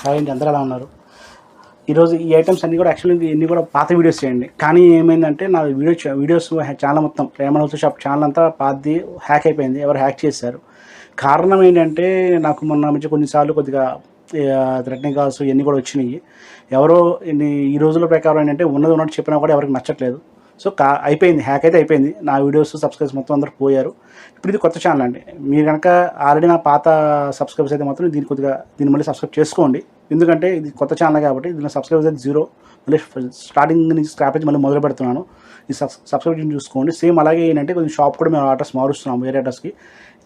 Hi అండి, అందరూ ఎలా ఉన్నారు? ఈరోజు ఈ ఐటమ్స్ అన్నీ కూడా యాక్చువల్లీ ఇన్ని కూడా పాత వీడియోస్ చేయండి. కానీ ఏమైందంటే నా వీడియోస్ ఛానల్ మొత్తం ప్రేమ హౌస్ షాప్ ఛానల్ అంతా పాతది హ్యాక్ అయిపోయింది. ఎవరు హ్యాక్ చేశారు. కారణం ఏంటంటే నాకు మొన్న నుంచి కొన్నిసార్లు కొద్దిగా థ్రెటనింగ్ కాల్స్ ఇవన్నీ కూడా వచ్చినాయి. ఎవరో ఈ రోజుల ప్రకారం ఏంటంటే ఉన్నది ఉన్నట్టు చెప్పినా కూడా ఎవరికి నచ్చట్లేదు. సో అయిపోయింది, హ్యాక్ అయితే అయిపోయింది. నా వీడియోస్ సబ్స్క్రైబర్స్ మొత్తం అందరూ పోయారు. ఇప్పుడు ఇది కొత్త ఛానల్ అండి. మీరు కనుక ఆల్రెడీ నా పాత సబ్స్క్రైబర్స్ అయితే మాత్రం దీన్ని మళ్ళీ సబ్స్క్రైబ్ చేసుకోండి. ఎందుకంటే ఇది కొత్త ఛానల్ కాబట్టి దీనిలో సబ్స్క్రైబర్స్ అయితే 0. మళ్ళీ స్టార్టింగ్ నుంచి స్క్రాప్ నుంచి మళ్ళీ మొదలు పెడుతున్నాను. ఈ సబ్స్క్రిప్షన్ చూసుకోండి. సేమ్ అలాగే ఏంటంటే కొంచెం షాప్ కూడా మేము అడ్రస్ మారుస్తున్నాము, వేరే అడ్రస్కి.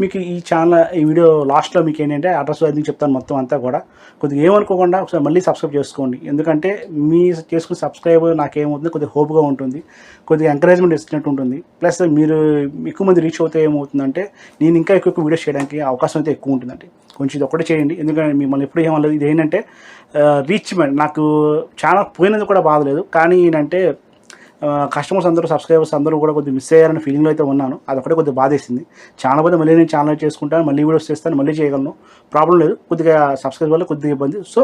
మీకు ఈ ఛానల్ ఈ వీడియో లాస్ట్లో మీకు ఏంటంటే అడ్రస్ అది చెప్తాను మొత్తం అంతా కూడా. కొద్దిగా ఏమనుకోకుండా ఒకసారి మళ్ళీ సబ్స్క్రైబ్ చేసుకోండి. ఎందుకంటే మీ చేసుకున్న సబ్స్క్రైబ్ నాకేమవుతుంది, కొద్దిగా హోప్గా ఉంటుంది, కొద్దిగా ఎంకరేజ్మెంట్ ఇచ్చినట్టు ఉంటుంది. ప్లస్ మీరు ఎక్కువ మంది రీచ్ అవుతే ఏమవుతుందంటే నేను ఇంకా ఎక్కువ వీడియోస్ చేయడానికి అవకాశం అయితే ఎక్కువ ఉంటుందండి. కొంచెం ఇది ఒక్కటే చేయండి. ఎందుకంటే మిమ్మల్ని ఎప్పుడు ఏమలేదు. ఇది ఏంటంటే రీచ్మెంట్. నాకు ఛానల్ పోయినది కూడా బాధలేదు, కానీ ఏంటంటే కస్టమర్స్ అందరూ సబ్స్క్రైబర్స్ అందరూ కూడా కొద్దిగా మిస్ అయ్యారని ఫీలింగ్లో అయితే ఉన్నాను. అదొకటే కొద్దిగా బాధేసింది. ఛానల్ పోతే మళ్ళీ నేను ఛానల్ చేసుకుంటాను, మళ్ళీ వీడియోస్ చేస్తాను, మళ్ళీ చేయగలను, ప్రాబ్లం లేదు. కొద్దిగా సబ్స్క్రైబ్ వల్ల కొద్దిగా ఇబ్బంది. సో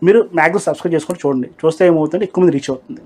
మీరు మ్యాక్సిమం సబ్స్క్రైబ్ చేసుకొని చూడండి. చూస్తే ఏమవుతుందంటే ఎక్కువ మంది రీచ్ అవుతుంది.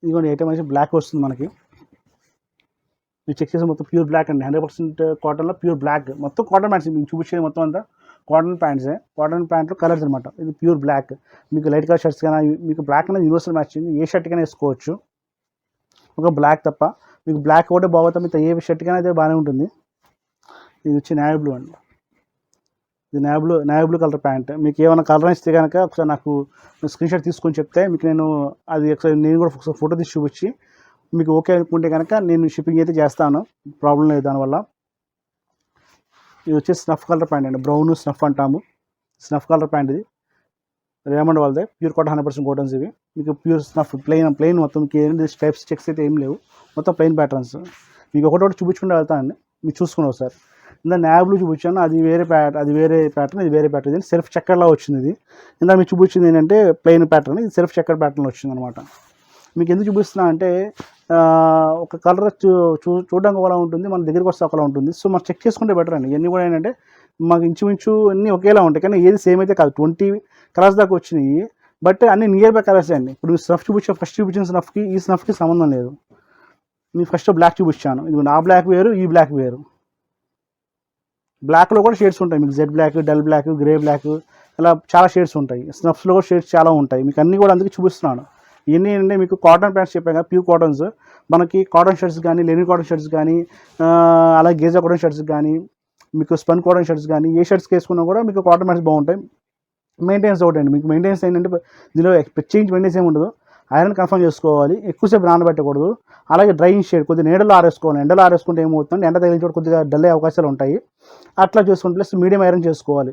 ఇదిగోండి, ఐటమ్ వచ్చి బ్లాక్ వస్తుంది మనకి. మీరు చెక్ చేసి మొత్తం ప్యూర్ బ్లాక్ అండి. 100% కాటన్లో ప్యూర్ బ్లాక్. మొత్తం కాటన్ ప్యాంట్స్ మీకు చూపించేది మొత్తం అంతా కాటన్ ప్యాంట్సే. కాటన్ ప్యాంట్లో కలర్స్ అనమాట. ఇది ప్యూర్ బ్లాక్. మీకు లైట్ కలర్ షర్ట్స్ కానీ మీకు బ్లాక్ అనేది యూనివర్సల్ మ్యాచింగ్. ఏ షర్ట్ కైనా వేసుకోవచ్చు, ఒక బ్లాక్ తప్ప. మీకు బ్లాక్ ఒకటే బాగుతా, మీకు ఏ షర్ట్ కైనా అయితే బాగానే ఉంటుంది. ఇది వచ్చి నేవీ బ్లూ అండి. ఇది నేవీ బ్లూ కలర్ ప్యాంట్. మీకు ఏమైనా కలర్ ఇస్తే కనుక ఒకసారి నాకు స్క్రీన్ షాట్ తీసుకొని చెప్తే మీకు నేను అది ఒకసారి నేను కూడా ఒకసారి ఫోటో తీసి చూపించి మీకు ఓకే అనుకుంటే కనుక నేను షిప్పింగ్ అయితే చేస్తాను, ప్రాబ్లం లేదు దానివల్ల. ఇది వచ్చేసి స్నఫ్ కలర్ ప్యాంట్ అండి. బ్రౌన్ స్నఫ్ అంటాము. స్నఫ్ కలర్ ప్యాంట్ ఇది రేమండ్ వాళ్ళదే. ప్యూర్ కాటన్ 100% కాటన్స్ ఇవి. మీకు ప్యూర్ స్నఫ్ ప్లెయిన్ మొత్తం ఏంటి స్టెప్స్ చెక్స్ అయితే ఏం లేవు, మొత్తం ప్లెయిన్ ప్యాటర్న్స్. మీకు ఒకటి చూపించుకుంటూ వెళ్తానండి, మీరు చూసుకుని ఒకసారి. ఇందా నేవీ బ్లూ చూపించాను, అది వేరే ప్యాటర్న్, ఇది వేరే ప్యాటర్న్. ఇది సెల్ఫ్ చెక్కర్లా వచ్చింది. ఇది ఇందా మీకు చూపించింది ఏంటంటే ప్లెయిన్ ప్యాటర్న్, ఇది సెల్ఫ్ చెక్కర్ ప్యాటర్న్ వచ్చింది అనమాట. మీకు ఎందుకు చూపిస్తున్నా అంటే ఒక కలర్ చూడడానికి ఒకలా ఉంటుంది, మన దగ్గరికి వస్తే ఒకలా ఉంటుంది. సో మనం చెక్ చేసుకుంటే బెటర్ అండి. ఇవన్నీ కూడా ఏంటంటే మాకు ఇంచుమించు అన్నీ ఒకేలా ఉంటాయి, కానీ ఏది సేమ్ అయితే కాదు. 20 కలర్స్ దాకా వచ్చినాయి, బట్ అన్ని నియర్ బై కలర్స్ అండి. ఇప్పుడు స్నఫ్ ఫస్ట్ చూపించిన స్నఫ్కి ఈ స్నఫ్కి సంబంధం లేదు. మీకు ఫస్ట్ బ్లాక్ చూపించాను, ఇది నా బ్లాక్ వేరు, ఈ బ్లాక్ వేరు. బ్లాక్లో కూడా షేడ్స్ ఉంటాయి మీకు. Jet black, dull black, grey black, ఇలా చాలా షేడ్స్ ఉంటాయి. స్నఫ్స్లో కూడా షేడ్స్ చాలా ఉంటాయి. మీకు అన్నీ కూడా అందుకే చూపిస్తున్నాను. ఇవన్నీ ఏంటంటే మీకు కాటన్ ప్యాంట్స్ చెప్పాను కదా, ప్యూర్ కాటన్స్. మనకి కాటన్ షర్ట్స్ కానీ, లెనిన్ కాటన్ షర్ట్స్ కానీ, అలాగే గేజా కాటన్ షర్ట్స్ కానీ, మీకు స్పన్ కాటన్ షర్ట్స్ కానీ, ఏ షర్ట్స్కి వేసుకున్నా కూడా మీకు కాటన్ ప్యాంట్స్ బాగుంటాయి. మెయింటెనెన్స్ ఒకటి అండి. మీకు మెయింటెనెన్స్ ఏంటంటే దీనిలో ప్రత్యేకించి మెయింటెనెన్స్ ఏమి ఉండదు. ఐరన్ కన్ఫర్మ్ చేసుకోవాలి, ఎక్కువసేపు నానబెట్టకూడదు. అలాగే డ్రైయింగ్ షేడ్ కొద్దిగా నీడలో ఆరేసుకోవాలి. ఎండలో ఆరేసుకుంటే ఏమవుతుంది, ఎండ తగిలిన చోట కొద్దిగా డల్ అయ్యే అవకాశాలు ఉంటాయి. అట్లా చేసుకుంటే ప్లస్ మీడియం ఐరన్ చేసుకోవాలి.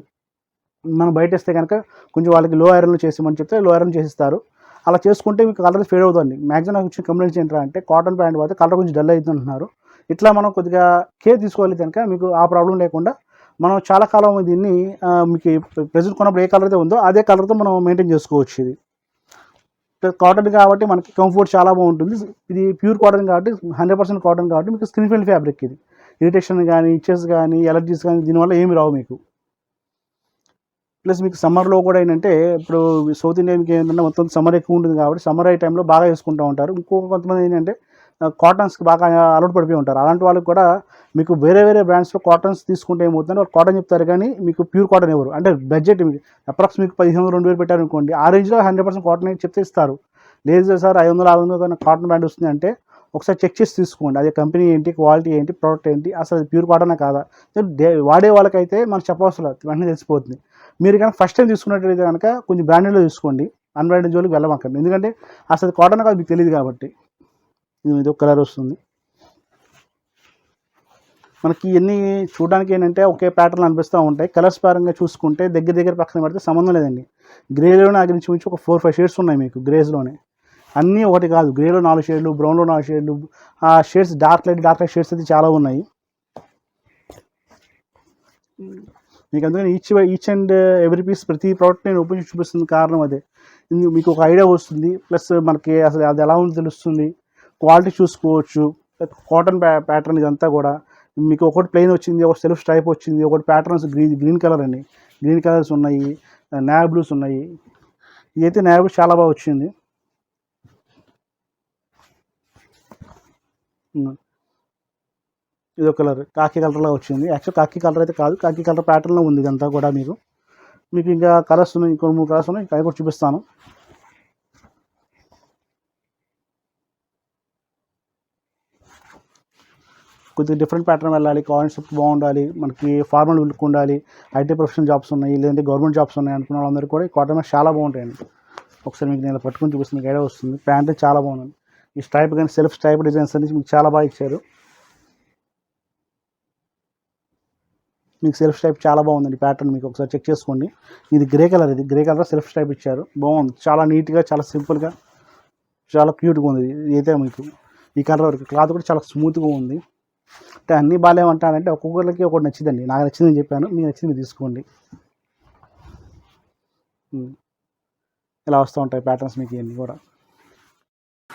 మనం బయట ఇస్తే కనుక కొంచెం వాళ్ళకి లో ఐరన్లో చేసామని చెప్తే లో ఐరన్ చేసిస్తారు. అలా చేసుకుంటే మీకు కలర్ ఫేడ్ అవుతుంది. మ్యాక్సిమం నాకు వచ్చిన కంప్లైంట్స్ ఏంటంటే కాటన్ ప్యాంట్ పోతే కలర్ కొంచెం డల్ అవుతుంది అంటున్నారు. ఇట్లా మనం కొద్దిగా కేర్ తీసుకోవాలి కనుక మీకు ఆ ప్రాబ్లం లేకుండా మనం చాలా కాలం దీన్ని మీకు ప్రెజెంట్ కొన్నప్పుడు ఏ కలర్ అయితే ఉందో అదే కలర్తో మనం మెయింటైన్ చేసుకోవచ్చు. ఇది కాటన్ కాబట్టి మనకి కంఫర్ట్ చాలా బాగుంటుంది. ఇది ప్యూర్ కాటన్ కాబట్టి 100% కాటన్ కాబట్టి మీకు స్కిన్ ఫ్రెండ్లీ ఫ్యాబ్రిక్. ఇది ఇరిటేషన్ కానీ, ఇచెస్ కానీ, ఎలర్జీస్ కానీ దీనివల్ల ఏమి రావు మీకు. ప్లస్ మీకు సమ్మర్లో కూడా ఏంటంటే ఇప్పుడు సౌత్ ఇండియాకి ఏంటంటే మొత్తం సమ్మర్ ఎక్కువ ఉంటుంది కాబట్టి సమ్మర్ అయ్యే టైంలో బాగా వేసుకుంటూ ఉంటారు. కొంతమంది ఏంటంటే కాటన్స్కి బాగా అలవాటు పడిపోయి ఉంటారు. అలాంటి వాళ్ళకి కూడా మీకు వేరే బ్రాండ్స్లో కాటన్స్ తీసుకుంటే ఏమవుతుందంటే వాళ్ళు కాటన్ చెప్తారు కానీ మీకు ప్యూర్ కాటన్ ఎవరు అంటే బడ్జెట్ మీకు అప్రాక్స్ మీకు 1500-2000 పెట్టారు అనుకోండి, ఆ రేంజ్లో 100% కాటన్ చెప్తే ఇస్తారు. లేదు సార్ 500-600 కాటన్ బ్రాండ్ వస్తుంది అంటే ఒకసారి చెక్ చేసి తీసుకోండి. అదే కంపెనీ ఏంటి, క్వాలిటీ ఏంటి, ప్రోడక్ట్ ఏంటి, అసలు అది ప్యూర్ కాటనా కాదా. వాడే వాళ్ళకైతే మనకు చెప్పవసరం లేదు, వెంటనే తెలిసిపోతుంది. మీరు కనుక ఫస్ట్ టైం తీసుకున్నట్టయితే కనుక కొంచెం బ్రాండెడ్లో తీసుకోండి, అన్బ్రాండెడ్ జోలికి వెళ్ళమాకండి. ఎందుకంటే అసలు కాటన్ కాదు మీకు తెలియదు కాబట్టి. ఇది ఒక కలర్ వస్తుంది మనకి. ఇవన్నీ చూడడానికి ఏంటంటే ఒకే ప్యాటర్న్ అనిపిస్తూ ఉంటాయి. కలర్స్ పరంగా చూసుకుంటే దగ్గర పక్కన పెడితే సంబంధం లేదండి. గ్రేలోనే నాకు నుంచి ఒక 4-5 షేడ్స్ ఉన్నాయి మీకు గ్రేస్లోనే. అన్నీ ఒకటి కాదు, గ్రేలో 4 షేడ్లు, బ్రౌన్లో 4 షేడ్లు, ఆ షేడ్స్ డార్క్ లైట్ షేడ్స్ అయితే చాలా ఉన్నాయి మీకు. అందుకని ఈచ్ అండ్ ఎవ్రీ పీస్ ప్రతి ప్రోడక్ట్ నేను ఓపెన్ చేసి చూపిస్తుంది కారణం అదే. మీకు ఒక ఐడియా వస్తుంది, ప్లస్ మనకి అసలు అది ఎలా ఉందో తెలుస్తుంది, క్వాలిటీ చూసుకోవచ్చు. కాటన్ ప్యాటర్న్ ఇదంతా కూడా మీకు ఒకటి ప్లెయిన్ వచ్చింది, ఒకటి సెల్ఫ్ స్ట్రైప్ వచ్చింది, ఒకటి ప్యాటర్న్స్ గ్రీన్ కలర్ అండి, గ్రీన్ కలర్స్ ఉన్నాయి, నేవీ బ్లూస్ ఉన్నాయి. ఇదైతే నేవీ బ్లూ చాలా బాగా వచ్చింది. ఇదో కలర్ కాకి కలర్లో వచ్చింది. యాక్చువల్ కాకి కలర్ అయితే కాదు, కాకి కలర్ ప్యాటర్న్లో ఉంది ఇదంతా కూడా. మీకు ఇంకా కలర్స్ ఉన్నాయి, ఇంకో 3 కలర్స్ ఉన్నాయి, అవి కూడా చూపిస్తాను. కొద్దిగా డిఫరెంట్ ప్యాటర్న్ వెళ్ళాలి, కాన్సెప్ట్ బాగుండాలి, మనకి ఫార్మల్ లుక్ ఉండాలి, ఐటీ ప్రొఫెషనల్ జాబ్స్ ఉన్నాయి, లేదంటే గవర్నమెంట్ జాబ్స్ ఉన్నాయి అనుకున్న వాళ్ళందరూ కూడా ఈ కాటన్ చాలా బాగుంటాయండి. ఒకసారి మీకు నేను పట్టుకుని చూపిస్తుంది, మీకు ఐడియా వస్తుంది. ప్యాంట్ చాలా బాగుంది. ఈ స్ట్రైప్ కానీ సెల్ఫ్ స్ట్రైప్ డిజైన్స్ అనేది మీకు చాలా బాగా ఇచ్చారు. మీకు సెల్ఫ్ స్ట్రైప్ చాలా బాగుందండి ప్యాటర్న్, మీకు ఒకసారి చెక్ చేసుకోండి. ఇది గ్రే కలర్, ఇది గ్రే కలర్ సెల్ఫ్ స్ట్రైప్ ఇచ్చారు, బాగుంది. చాలా నీట్గా, చాలా సింపుల్గా, చాలా క్యూట్గా ఉంది. ఇదైతే మీకు ఈ కలర్ వరకు క్లాత్ కూడా చాలా స్మూత్గా ఉంది. అంటే అన్నీ బాగాలేమంటానంటే ఒక్కొక్కరికి ఒకటి నచ్చిందండి. నాకు నచ్చింది నేను చెప్పాను, మీకు నచ్చింది మీరు తీసుకోండి. ఇలా వస్తూ ఉంటాయి ప్యాటర్న్స్ మీకు ఇవన్నీ కూడా.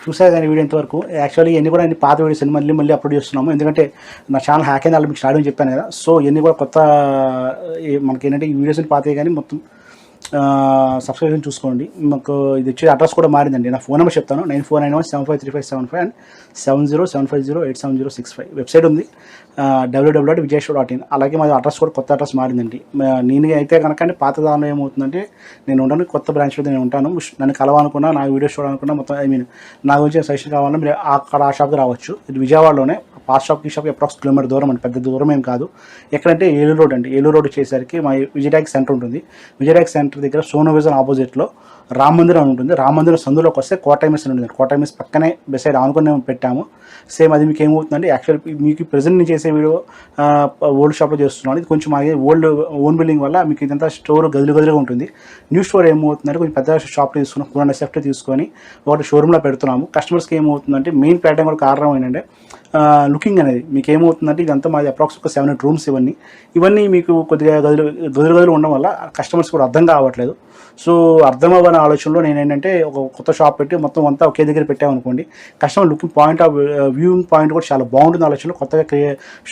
చూసారు కానీ వీడియో ఇంతవరకు. యాక్చువల్లీ ఇవన్నీ కూడా అన్ని పాత వీడియోస్ మళ్ళీ అప్లోడ్ చేస్తున్నాము, ఎందుకంటే నా ఛానల్ హ్యాక్ అయిన వాళ్ళు మీకు స్టార్ట్ అని చెప్పాను కదా. సో ఇవన్నీ కూడా కొత్త మనకి ఏంటంటే ఈ వీడియోస్ పాతవి కానీ మొత్తం సబ్స్క్రిప్షన్ చూసుకోండి. మాకు ఇది వచ్చే అడ్రస్ కూడా మారిందండి. నా ఫోన్ నెంబర్ చెప్తాను, 9491753575 అండ్ 7075087065. వెబ్సైట్ ఉంది www.vijayshowroom.in. అలాగే మాది అడ్రస్ కూడా కొత్త అడ్రస్ మారిందండి. నేను అయితే కనుక పాత దానిలో ఏమవుతుందంటే నేను ఉండను, కొత్త బ్రాంచ్లో నేను ఉంటాను. నన్ను కలవాలనుకున్నా, నా వీడియోస్ చూడాలనుకున్నా, మొత్తం నా గురించి సజెషన్ కావాలన్నా మీరు అక్కడ ఆ షాప్కి రావచ్చు. ఇది విజయవాడలోనే. పాస్ షాప్కి ఈ షాప్కి అప్రాక్స్ కిలోమీటర్ దూరం అండి, పెద్ద దూరం ఏం కాదు. ఎక్కడంటే ఏలూరు రోడ్ అండి. ఏలూరు రోడ్ వచ్చేసరికి మా విజయటాక్ సెంటర్ ఉంటుంది. విజయటాక్ సెంటర్ దగ్గర సోనో విజన్ ఆపోజిట్లో రామ మందిరం ఉంటుంది. రామ మందిరం సందులోకి వస్తే కోటైమిస్ అని ఉంటుంది. కోటైమిస్ పక్కనే బెసైడ్ ఆనుకుని పెట్టాము. సేమ్ అది మీకు ఏమవుతుందండి, యాక్చువల్ మీకు ప్రజెంట్ నేను చేసే వీడియో ఓల్డ్ షాప్లో చేస్తున్నాను. ఇది కొంచెం మాది ఓన్ బిల్డింగ్ వల్ల మీకు ఇదంతా స్టోర్ గదులుగా ఉంటుంది. న్యూ స్టోర్ ఏమవుతుందంటే కొంచెం పెద్ద షాప్లో తీసుకున్నాం, 200 సెఫ్ట్ తీసుకొని ఒకటి షోరూమ్లో పెడుతున్నాము. కస్టమర్స్కి ఏమవుతుందంటే మెయిన్ ప్యాటర్న్ కూడా కారణం ఏంటంటే లుకింగ్ అనేది. మీకు ఏమవుతుందంటే ఇదంతా మాది అప్రాక్స్ ఒక 7 రూమ్స్. ఇవన్నీ మీకు కొద్దిగా గదులు ఉండడం వల్ల కస్టమర్స్ కూడా అర్థం కావట్లేదు. సో అర్థం అవ్వని ఆలోచనలో నేను ఏంటంటే ఒక కొత్త షాప్ పెట్టి మొత్తం అంతా ఒకే దగ్గర పెట్టామనుకోండి, customer looking point of viewing point కూడా చాలా బాగుంటుంది ఆలోచనలో కొత్తగా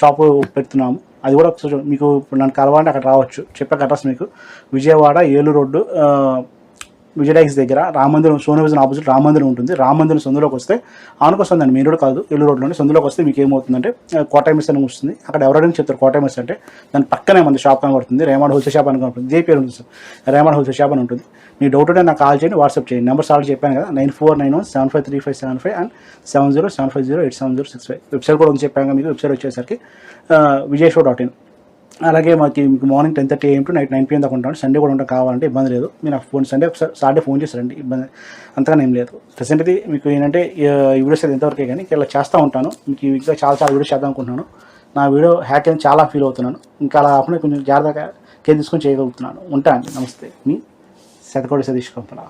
షాపు పెడుతున్నాము. అది కూడా మీకు నన్ను కలవాలంటే అక్కడ రావచ్చు. చెప్పాక అడ్రస్ మీకు విజయవాడ ఏలూరు రోడ్డు విజయటాక్స్ దగ్గర రామందిరం, సోనో విజన్ ఆపోజిట్ రామందిరం ఉంటుంది. రామందిరం సందులోకి వస్తే ఆనుకొస్తుందండి, మెయిన్ రోడ్ కాదు, ఏలూరు రోడ్లోనే. సందులోకి వస్తే మీకు ఏమవుతుందంటే కోటైమిస్ అని వస్తుంది. అక్కడ ఎవరైనా చెప్తారు కోటైమిస్ అంటే, దాని పక్కనే మన షాప్ కనబడుతుంది, రేమాడ్ హోల్సేల్ షాప్ అని కనబడుతుంది. ఇదే పేరు ఉంటుంది సార్, రేమాడ్ హోల్సేల్ షాప్ అని ఉంటుంది. మీ డౌట్ ఉంటే నాకు కాల్ చేయండి, వాట్సాప్ చేయండి. నెంబర్స్ ఆల్రెడీ చెప్పాను కదా, 9491753575 అండ్ 7075087065. వెబ్సైట్ కూడా ఉంది చెప్పాను మీకు. వెబ్సైట్ వచ్చేసరికి vijayshow.in. అలాగే మీకు morning 10:30 AM to night 9 PM దాకా ఉంటాను. సండే కూడా ఉంటాం, కావాలంటే ఇబ్బంది లేదు. మీరు నాకు సండే ఒకసారి సాటర్డే ఫోన్ చేస్తారండి, ఇబ్బంది అంతగానే ఏం లేదు. ప్రెసెంట్ అయితే మీకు ఏంటంటే ఈ వీడియోస్ అయితే ఎంతవరకే కానీ ఇలా చేస్తూ ఉంటాను. మీకు ఇంకా చాలా వీడియోస్ చేద్దాం అనుకుంటున్నాను. నా వీడియో హ్యాక్ అని చాలా ఫీల్ అవుతున్నాను. ఇంకా అలా కాకుండా కొంచెం జాగ్రత్తగా కేర్ తీసుకొని చేయగలుగుతున్నాను. ఉంటా అండి, నమస్తే. మీ శతకోటి సతీష్ కంపన.